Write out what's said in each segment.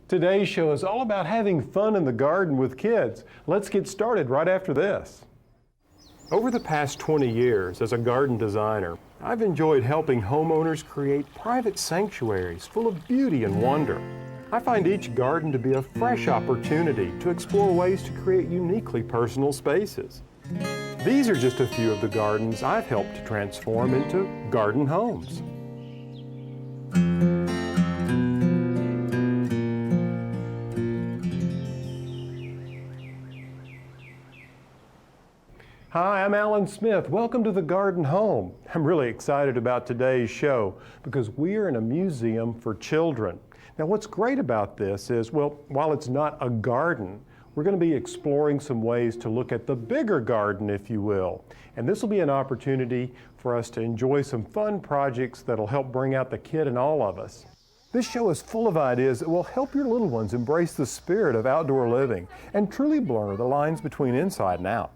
Today's show is all about having fun in the garden with kids. Let's get started right after this. Over the past 20 years as a garden designer, I've enjoyed helping homeowners create private sanctuaries full of beauty and wonder. I find each garden to be a fresh opportunity to explore ways to create uniquely personal spaces. These are just a few of the gardens I've helped to transform into garden homes. Hi, I'm Alan Smith. Welcome to the Garden Home. I'm really excited about today's show because we are in a museum for children. Now, what's great about this is, well, while it's not a garden, we're going to be exploring some ways to look at the bigger garden, if you will. And this will be an opportunity for us to enjoy some fun projects that'll help bring out the kid in all of us. This show is full of ideas that will help your little ones embrace the spirit of outdoor living and truly blur the lines between inside and out.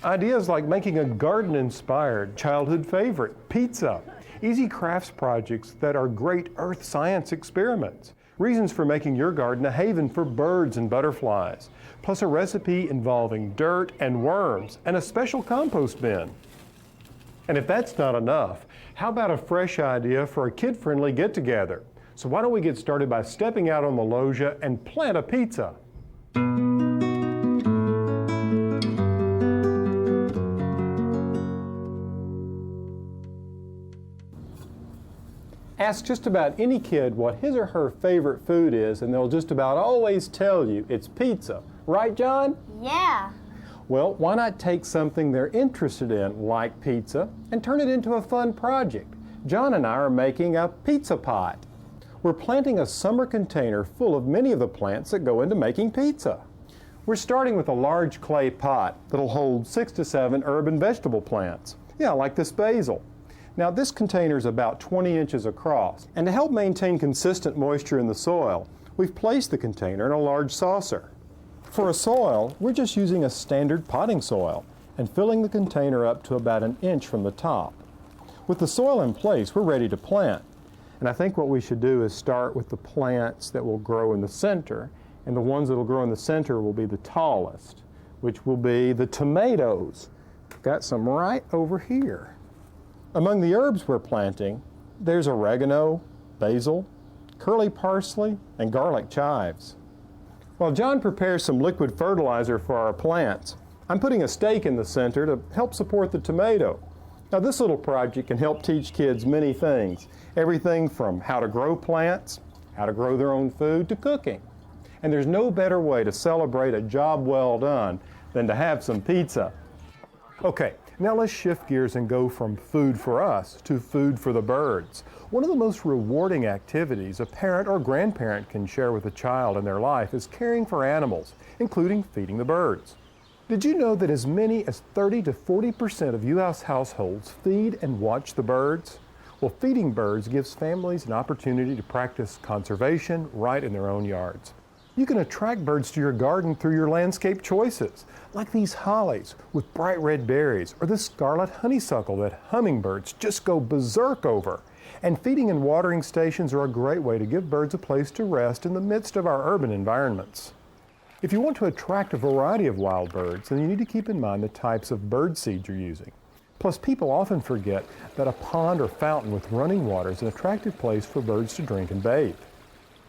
Ideas like making a garden-inspired childhood favorite, pizza, easy crafts projects that are great earth science experiments, reasons for making your garden a haven for birds and butterflies, plus a recipe involving dirt and worms and a special compost bin. And if that's not enough, how about a fresh idea for a kid-friendly get-together? So why don't we get started by stepping out on the loggia and plant a pizza? Ask just about any kid what his or her favorite food is, and they'll just about always tell you it's pizza. Right, John? Yeah. Well, why not take something they're interested in, like pizza, and turn it into a fun project? John and I are making a pizza pot. We're planting a summer container full of many of the plants that go into making pizza. We're starting with a large clay pot that'll hold 6 to 7 herb and vegetable plants. Yeah, like this basil. Now, this container is about 20 inches across, and to help maintain consistent moisture in the soil, we've placed the container in a large saucer. For a soil, we're just using a standard potting soil and filling the container up to about 1 inch from the top. With the soil in place, we're ready to plant. And I think what we should do is start with the plants that will grow in the center, and the ones that will grow in the center will be the tallest, which will be the tomatoes. Got some right over here. Among the herbs we're planting, there's oregano, basil, curly parsley, and garlic chives. While John prepares some liquid fertilizer for our plants, I'm putting a stake in the center to help support the tomato. Now, this little project can help teach kids many things, everything from how to grow plants, how to grow their own food, to cooking. And there's no better way to celebrate a job well done than to have some pizza. Okay. Now let's shift gears and go from food for us to food for the birds. One of the most rewarding activities a parent or grandparent can share with a child in their life is caring for animals, including feeding the birds. Did you know that as many as 30 to 40% of U.S. households feed and watch the birds? Well, feeding birds gives families an opportunity to practice conservation right in their own yards. You can attract birds to your garden through your landscape choices, like these hollies with bright red berries, or this scarlet honeysuckle that hummingbirds just go berserk over. And feeding and watering stations are a great way to give birds a place to rest in the midst of our urban environments. If you want to attract a variety of wild birds, then you need to keep in mind the types of bird seeds you're using. Plus, people often forget that a pond or fountain with running water is an attractive place for birds to drink and bathe.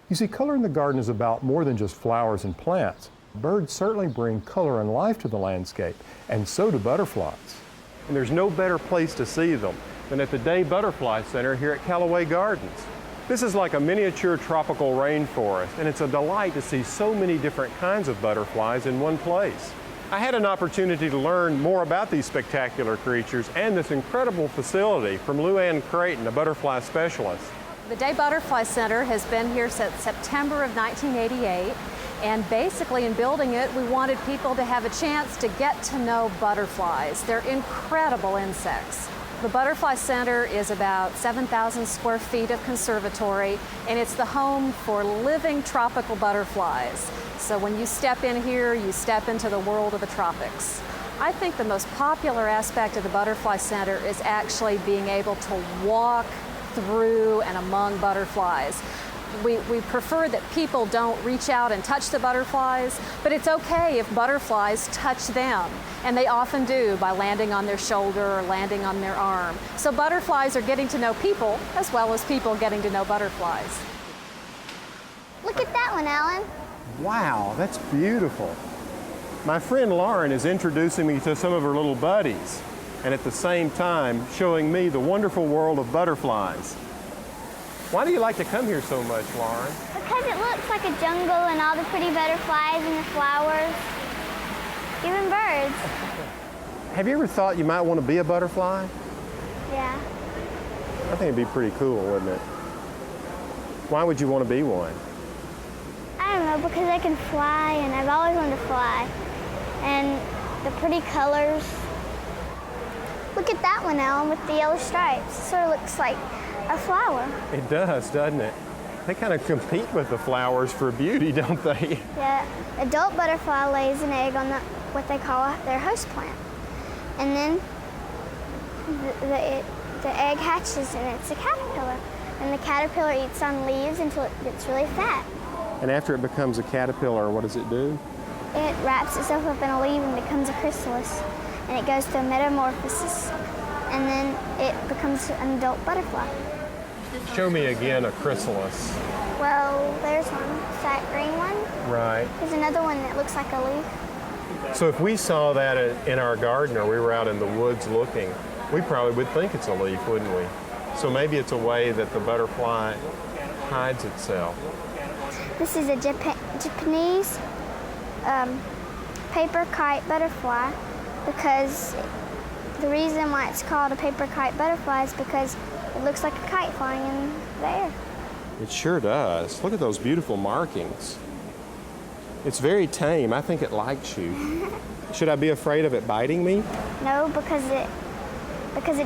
You see, color in the garden is about more than just flowers and plants. Birds certainly bring color and life to the landscape, and so do butterflies. And there's no better place to see them than at the Day Butterfly Center here at Callaway Gardens. This is like a miniature tropical rainforest, and it's a delight to see so many different kinds of butterflies in one place. I had an opportunity to learn more about these spectacular creatures and this incredible facility from Luann Creighton, a butterfly specialist. The Day Butterfly Center has been here since September of 1988, and basically in building it, we wanted people to have a chance to get to know butterflies. They're incredible insects. The Butterfly Center is about 7,000 square feet of conservatory, and it's the home for living tropical butterflies. So when you step in here, you step into the world of the tropics. I think the most popular aspect of the Butterfly Center is actually being able to walk through and among butterflies. We prefer that people don't reach out and touch the butterflies, but it's okay if butterflies touch them, and they often do by landing on their shoulder or landing on their arm. So butterflies are getting to know people as well as people getting to know butterflies. Look at that one, Alan. Wow, that's beautiful. My friend Lauren is introducing me to some of her little buddies, and at the same time showing me the wonderful world of butterflies. Why do you like to come here so much, Lauren? Because it looks like a jungle and all the pretty butterflies and the flowers, even birds. Have you ever thought you might want to be a butterfly? Yeah. I think it'd be pretty cool, wouldn't it? Why would you want to be one? I don't know, because I can fly, and I've always wanted to fly. And the pretty colors. Look at that one, Alan, with the yellow stripes. It sort of looks like a flower. It does, doesn't it? They kind of compete with the flowers for beauty, don't they? Yeah. Adult butterfly lays an egg on what they call their host plant. And then the egg hatches, and it's a caterpillar. And the caterpillar eats on leaves until it gets really fat. And after it becomes a caterpillar, what does it do? It wraps itself up in a leaf and becomes a chrysalis. And it goes through a metamorphosis. And then it becomes an adult butterfly. Show me again a chrysalis. Well, there's one. It's that green one. Right. There's another one that looks like a leaf. So if we saw that in our garden or we were out in the woods looking, we probably would think it's a leaf, wouldn't we? So maybe it's a way that the butterfly hides itself. This is a Japanese paper kite butterfly, because the reason why it's called a paper kite butterfly is because it looks like a kite flying in the air. It sure does. Look at those beautiful markings. It's very tame. I think it likes you. Should I be afraid of it biting me? No, because it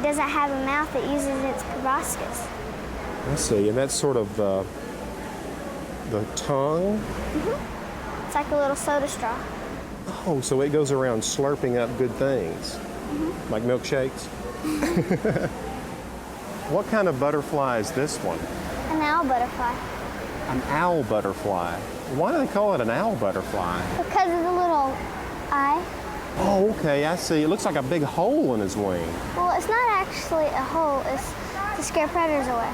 doesn't have a mouth. It uses its proboscis. I see, and that's sort of the tongue? Mm-hmm. It's like a little soda straw. Oh, so it goes around slurping up good things, like milkshakes? What kind of butterfly is this one? An owl butterfly. An owl butterfly. Why do they call it an owl butterfly? Because of the little eye. Oh, okay, I see. It looks like a big hole in his wing. Well, it's not actually a hole. It's to scare predators away.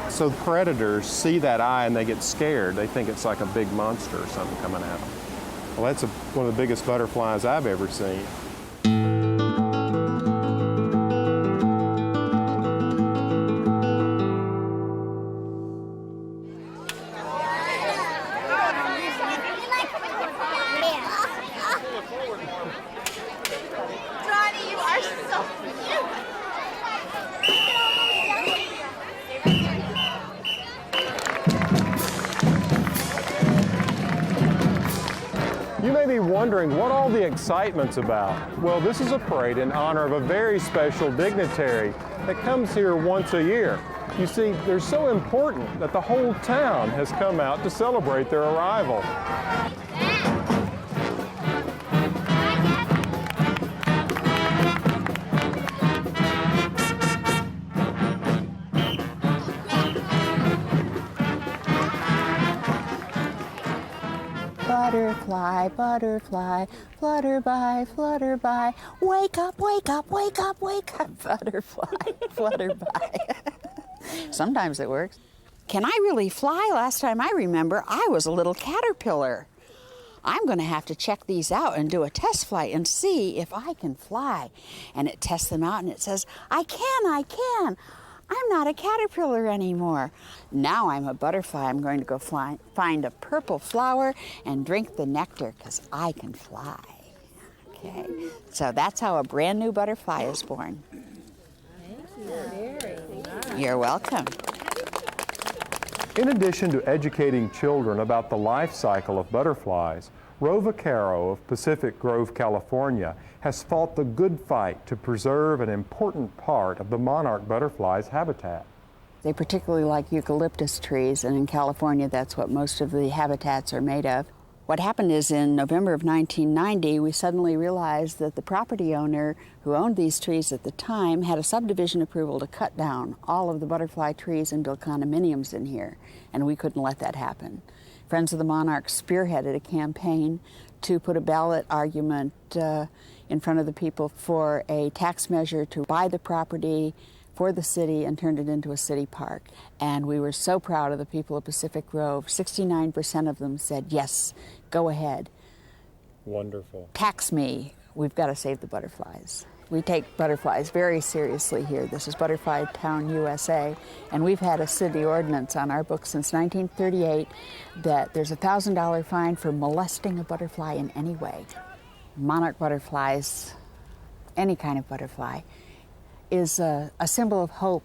So predators see that eye and they get scared. They think it's like a big monster or something coming at them. Well, that's one of the biggest butterflies I've ever seen. You may be wondering what all the excitement's about. Well, this is a parade in honor of a very special dignitary that comes here once a year. You see, they're so important that the whole town has come out to celebrate their arrival. Butterfly, butterfly, flutter by, wake up, wake up, wake up, wake up, butterfly, flutter by. Sometimes it works. Can I really fly? Last time I remember, I was a little caterpillar. I'm going to have to check these out and do a test flight and see if I can fly. And it tests them out and it says, I can. I'm not a caterpillar anymore. Now I'm a butterfly. I'm going to go find a purple flower and drink the nectar because I can fly. Okay, so that's how a brand new butterfly is born. You're welcome. In addition to educating children about the life cycle of butterflies, Rova Caro of Pacific Grove, California, has fought the good fight to preserve an important part of the monarch butterfly's habitat. They particularly like eucalyptus trees, and in California that's what most of the habitats are made of. What happened is in November of 1990, we suddenly realized that the property owner who owned these trees at the time had a subdivision approval to cut down all of the butterfly trees and build condominiums in here, and we couldn't let that happen. Friends of the Monarch spearheaded a campaign to put a ballot argument in front of the people for a tax measure to buy the property for the city and turned it into a city park. And we were so proud of the people of Pacific Grove. 69% of them said, yes, go ahead. Wonderful. Tax me. We've got to save the butterflies. We take butterflies very seriously here. This is Butterfly Town, USA, and we've had a city ordinance on our books since 1938 that there's a $1,000 fine for molesting a butterfly in any way. Monarch butterflies, any kind of butterfly, is a symbol of hope,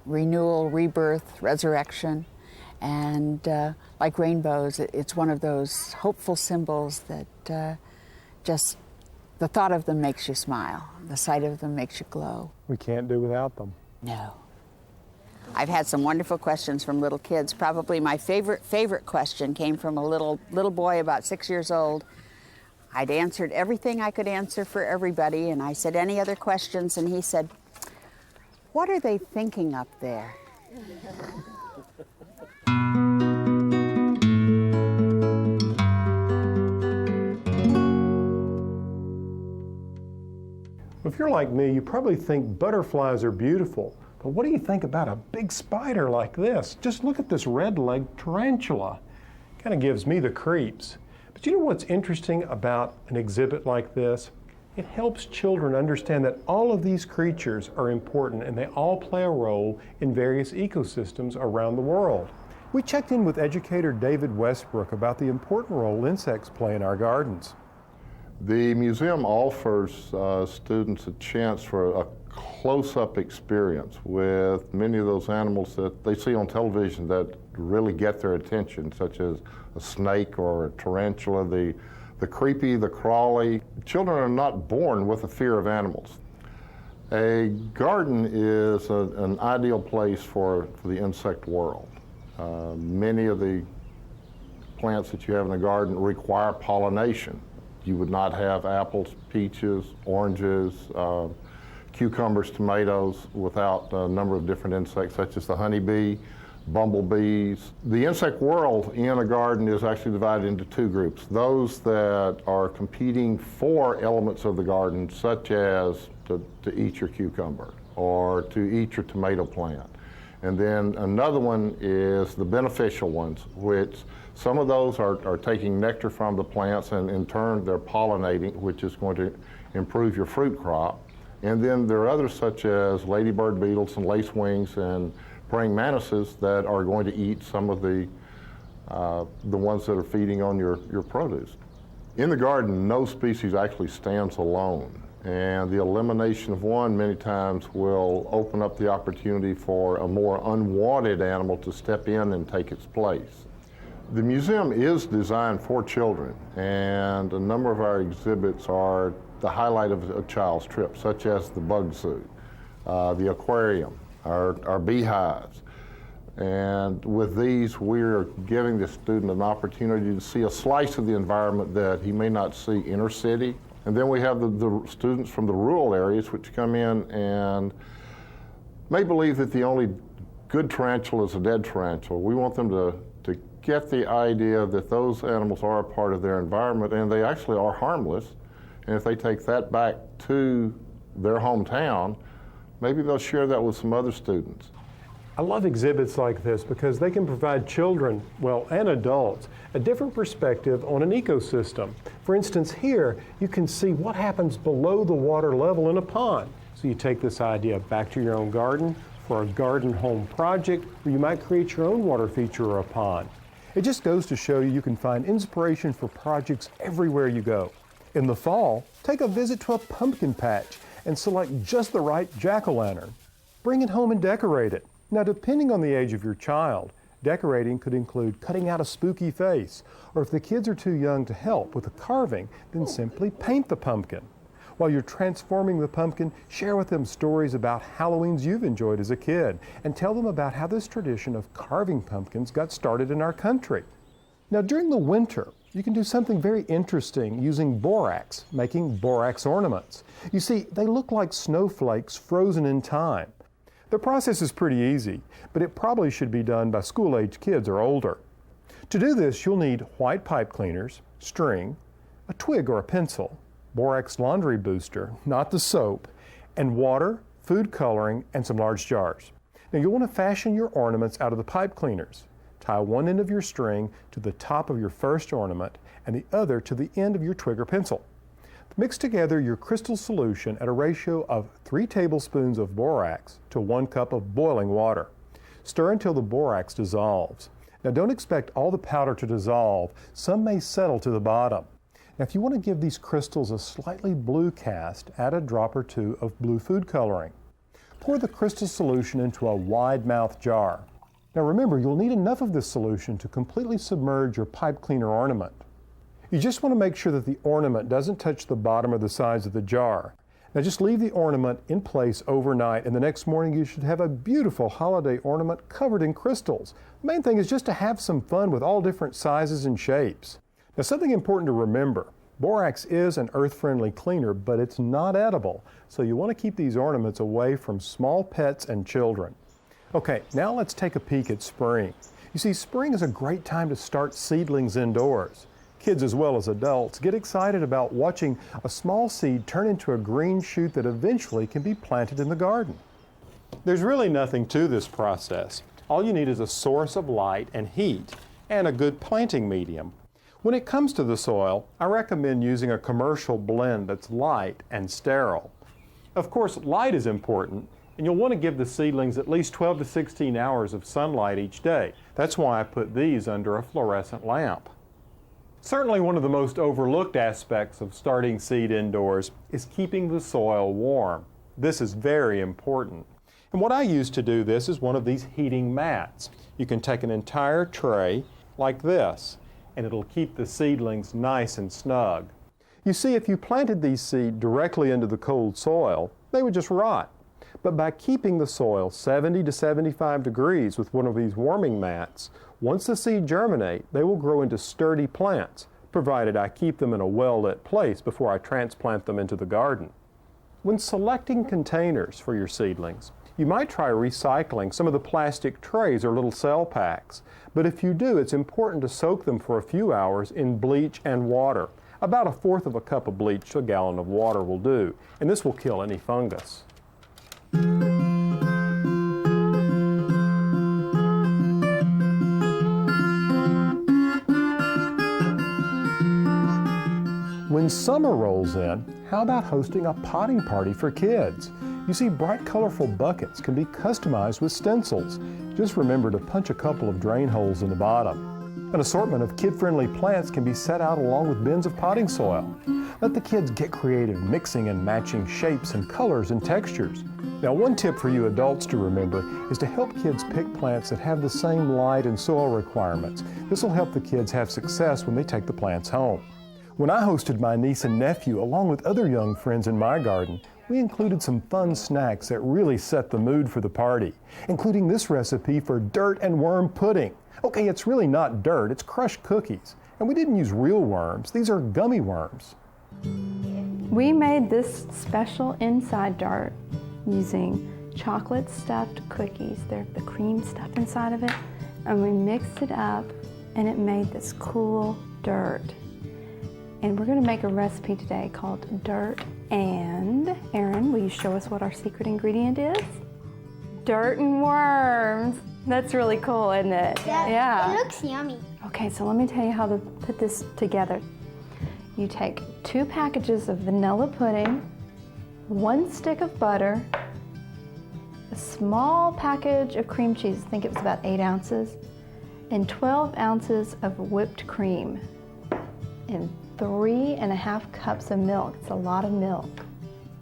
renewal, rebirth, resurrection, and like rainbows, it's one of those hopeful symbols that just the thought of them makes you smile. The sight of them makes you glow. We can't do without them. No. I've had some wonderful questions from little kids. Probably my favorite question came from a little boy about 6 years old. I'd answered everything I could answer for everybody, and I said, any other questions? And he said, what are they thinking up there? If you're like me, you probably think butterflies are beautiful. But what do you think about a big spider like this? Just look at this red-legged tarantula. Kind of gives me the creeps. But you know what's interesting about an exhibit like this? It helps children understand that all of these creatures are important and they all play a role in various ecosystems around the world. We checked in with educator David Westbrook about the important role insects play in our gardens. The museum offers students a chance for a close-up experience with many of those animals that they see on television that really get their attention, such as a snake or a tarantula, the creepy, the crawly. Children are not born with a fear of animals. A garden is an ideal place for the insect world. Many of the plants that you have in the garden require pollination. You would not have apples, peaches, oranges, cucumbers, tomatoes without a number of different insects such as the honeybee, bumblebees. The insect world in a garden is actually divided into two groups. Those that are competing for elements of the garden, such as to eat your cucumber or to eat your tomato plant. And then another one is the beneficial ones, which some of those are taking nectar from the plants and in turn they're pollinating, which is going to improve your fruit crop. And then there are others such as ladybird beetles and lacewings and praying mantises that are going to eat some of the ones that are feeding on your produce. In the garden, no species actually stands alone. And the elimination of one many times will open up the opportunity for a more unwanted animal to step in and take its place. The museum is designed for children, and a number of our exhibits are the highlight of a child's trip, such as the bug zoo, the aquarium, our beehives. And with these, we're giving the student an opportunity to see a slice of the environment that he may not see inner city. And then we have the students from the rural areas which come in and may believe that the only good tarantula is a dead tarantula. We want them to get the idea that those animals are a part of their environment and they actually are harmless. And if they take that back to their hometown, maybe they'll share that with some other students. I love exhibits like this because they can provide children, well, and adults, a different perspective on an ecosystem. For instance, here you can see what happens below the water level in a pond. So you take this idea back to your own garden for a garden home project where you might create your own water feature or a pond. It just goes to show you can find inspiration for projects everywhere you go. In the fall, take a visit to a pumpkin patch and select just the right jack-o'-lantern. Bring it home and decorate it. Now, depending on the age of your child, decorating could include cutting out a spooky face, or if the kids are too young to help with the carving, then simply paint the pumpkin. While you're transforming the pumpkin, share with them stories about Halloweens you've enjoyed as a kid, and tell them about how this tradition of carving pumpkins got started in our country. Now, during the winter, You can do something very interesting using borax, making borax ornaments. You see, they look like snowflakes frozen in time. The process is pretty easy, but it probably should be done by school-age kids or older. To do this, you'll need white pipe cleaners, string, a twig or a pencil, borax laundry booster, not the soap, and water, food coloring, and some large jars. Now you'll want to fashion your ornaments out of the pipe cleaners. Tie one end of your string to the top of your first ornament and the other to the end of your twig or pencil. Mix together your crystal solution at a ratio of 3 tablespoons of borax to 1 cup of boiling water. Stir until the borax dissolves. Now don't expect all the powder to dissolve. Some may settle to the bottom. Now if you want to give these crystals a slightly blue cast, add a drop or two of blue food coloring. Pour the crystal solution into a wide-mouthed jar. Now remember, you'll need enough of this solution to completely submerge your pipe cleaner ornament. You just want to make sure that the ornament doesn't touch the bottom or the sides of the jar. Now just leave the ornament in place overnight, and the next morning you should have a beautiful holiday ornament covered in crystals. The main thing is just to have some fun with all different sizes and shapes. Now something important to remember, borax is an earth-friendly cleaner, but it's not edible, so you want to keep these ornaments away from small pets and children. Okay, now let's take a peek at spring. You see, spring is a great time to start seedlings indoors. Kids as well as adults get excited about watching a small seed turn into a green shoot that eventually can be planted in the garden. There's really nothing to this process. All you need is a source of light and heat and a good planting medium. When it comes to the soil, I recommend using a commercial blend that's light and sterile. Of course, light is important, and you'll want to give the seedlings at least 12 to 16 hours of sunlight each day. That's why I put these under a fluorescent lamp. Certainly one of the most overlooked aspects of starting seed indoors is keeping the soil warm. This is very important. And what I use to do this is one of these heating mats. You can take an entire tray like this, and it'll keep the seedlings nice and snug. You see, if you planted these seeds directly into the cold soil, they would just rot. But by keeping the soil 70 to 75 degrees with one of these warming mats, once the seed germinate, they will grow into sturdy plants, provided I keep them in a well-lit place before I transplant them into the garden. When selecting containers for your seedlings, you might try recycling some of the plastic trays or little cell packs. But if you do, it's important to soak them for a few hours in bleach and water. About 1/4 of a cup of bleach to a gallon of water will do, and this will kill any fungus. When summer rolls in, how about hosting a potting party for kids? You see, bright, colorful buckets can be customized with stencils. Just remember to punch a couple of drain holes in the bottom. An assortment of kid-friendly plants can be set out along with bins of potting soil. Let the kids get creative, mixing and matching shapes and colors and textures. Now, one tip for you adults to remember is to help kids pick plants that have the same light and soil requirements. This will help the kids have success when they take the plants home. When I hosted my niece and nephew along with other young friends in my garden, we included some fun snacks that really set the mood for the party, including this recipe for dirt and worm pudding. Okay, it's really not dirt, it's crushed cookies. And we didn't use real worms, these are gummy worms. We made this special inside dirt using chocolate stuffed cookies. They're the cream stuff inside of it. And we mixed it up and it made this cool dirt. And we're going to make a recipe today called Dirt and, Erin, will you show us what our secret ingredient is? Dirt and worms. That's really cool, isn't it? Yeah. It looks yummy. Okay, so let me tell you how to put this together. You take 2 packages of vanilla pudding, 1 stick of butter, a small package of cream cheese, I think it was about 8 ounces, and 12 ounces of whipped cream, and 3.5 cups of milk. It's a lot of milk.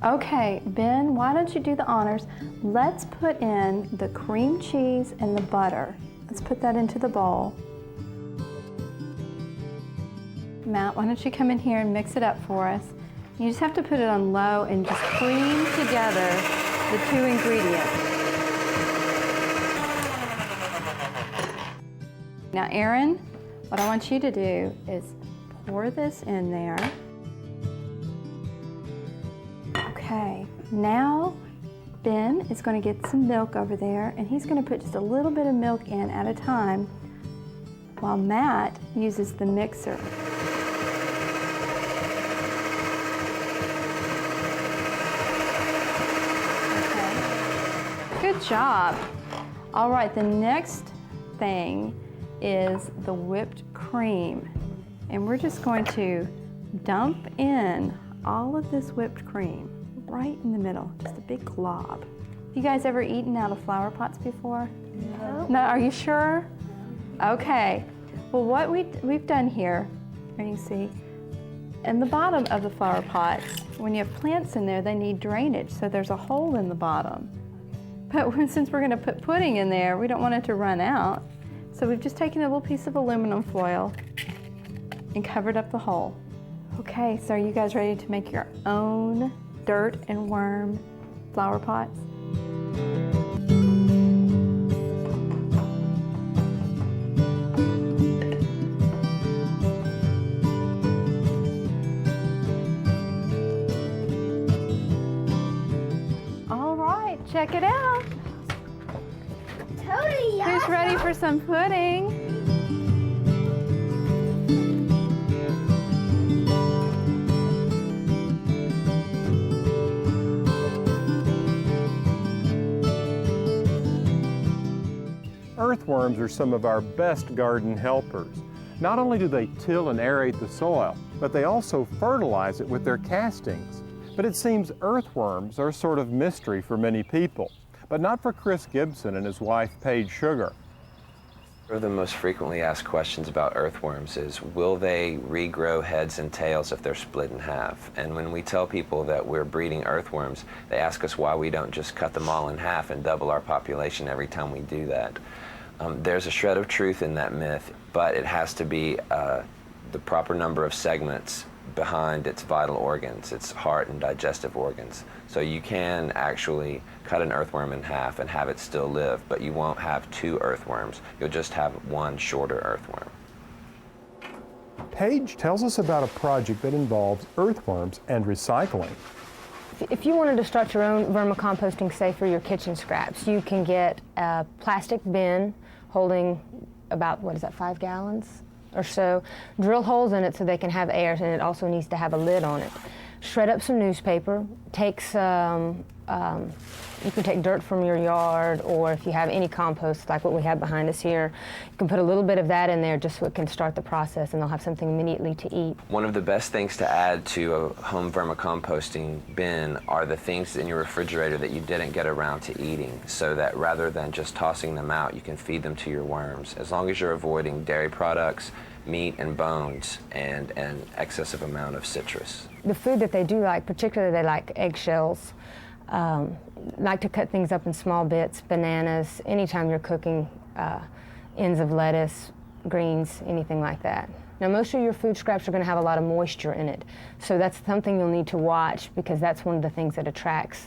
Okay, Ben, why don't you do the honors? Let's put in the cream cheese and the butter. Let's put that into the bowl. Matt, why don't you come in here and mix it up for us? You just have to put it on low and just cream together the 2 ingredients. Now, Erin, what I want you to do is pour this in there. Okay, now Ben is going to get some milk over there, and he's going to put just a little bit of milk in at a time while Matt uses the mixer. Okay. Good job. All right, the next thing is the whipped cream. And we're just going to dump in all of this whipped cream right in the middle, just a big glob. Have you guys ever eaten out of flower pots before? No. No, are you sure? Okay. Well, what we've done here, and you see, in the bottom of the flower pots, when you have plants in there, they need drainage, so there's a hole in the bottom. But since we're going to put pudding in there, we don't want it to run out. So we've just taken a little piece of aluminum foil and covered up the hole. Okay, so are you guys ready to make your own dirt and worm flower pots? All right, check it out. Totally awesome. Who's ready for some pudding? Earthworms are some of our best garden helpers. Not only do they till and aerate the soil, but they also fertilize it with their castings. But it seems earthworms are a sort of mystery for many people, but not for Chris Gibson and his wife Paige Sugar. One of the most frequently asked questions about earthworms is, will they regrow heads and tails if they're split in half? And when we tell people that we're breeding earthworms, they ask us why we don't just cut them all in half and double our population every time we do that. There's a shred of truth in that myth, but it has to be the proper number of segments behind its vital organs, its heart and digestive organs. So you can actually cut an earthworm in half and have it still live, but you won't have two earthworms. You'll just have one shorter earthworm. Paige tells us about a project that involves earthworms and recycling. If you wanted to start your own vermicomposting, say for your kitchen scraps, you can get a plastic bin holding about, 5 gallons or so. Drill holes in it so they can have air, and it also needs to have a lid on it. Shred up some newspaper, take some, you can take dirt from your yard, or if you have any compost like what we have behind us here, you can put a little bit of that in there just so it can start the process and they'll have something immediately to eat. One of the best things to add to a home vermicomposting bin are the things in your refrigerator that you didn't get around to eating, so that rather than just tossing them out, you can feed them to your worms. As long as you're avoiding dairy products, meat and bones, and an excessive amount of citrus. The food that they do like, particularly they like eggshells, like to cut things up in small bits, bananas, anytime you're cooking, ends of lettuce, greens, anything like that. Now most of your food scraps are going to have a lot of moisture in it, so that's something you'll need to watch, because that's one of the things that attracts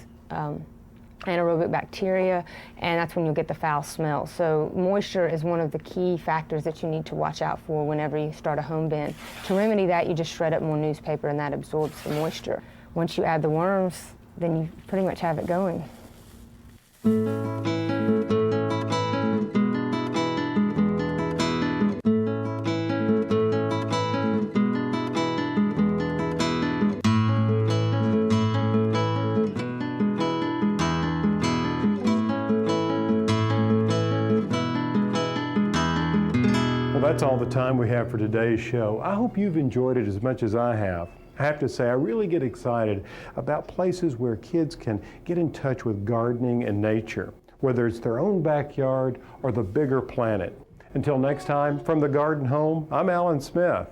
anaerobic bacteria, and that's when you'll get the foul smell. So moisture is one of the key factors that you need to watch out for whenever you start a home bin. To remedy that, you just shred up more newspaper and that absorbs the moisture. Once you add the worms, then you pretty much have it going. That's all the time we have for today's show. I hope you've enjoyed it as much as I have. I have to say, I really get excited about places where kids can get in touch with gardening and nature, whether it's their own backyard or the bigger planet. Until next time, from the Garden Home, I'm Alan Smith.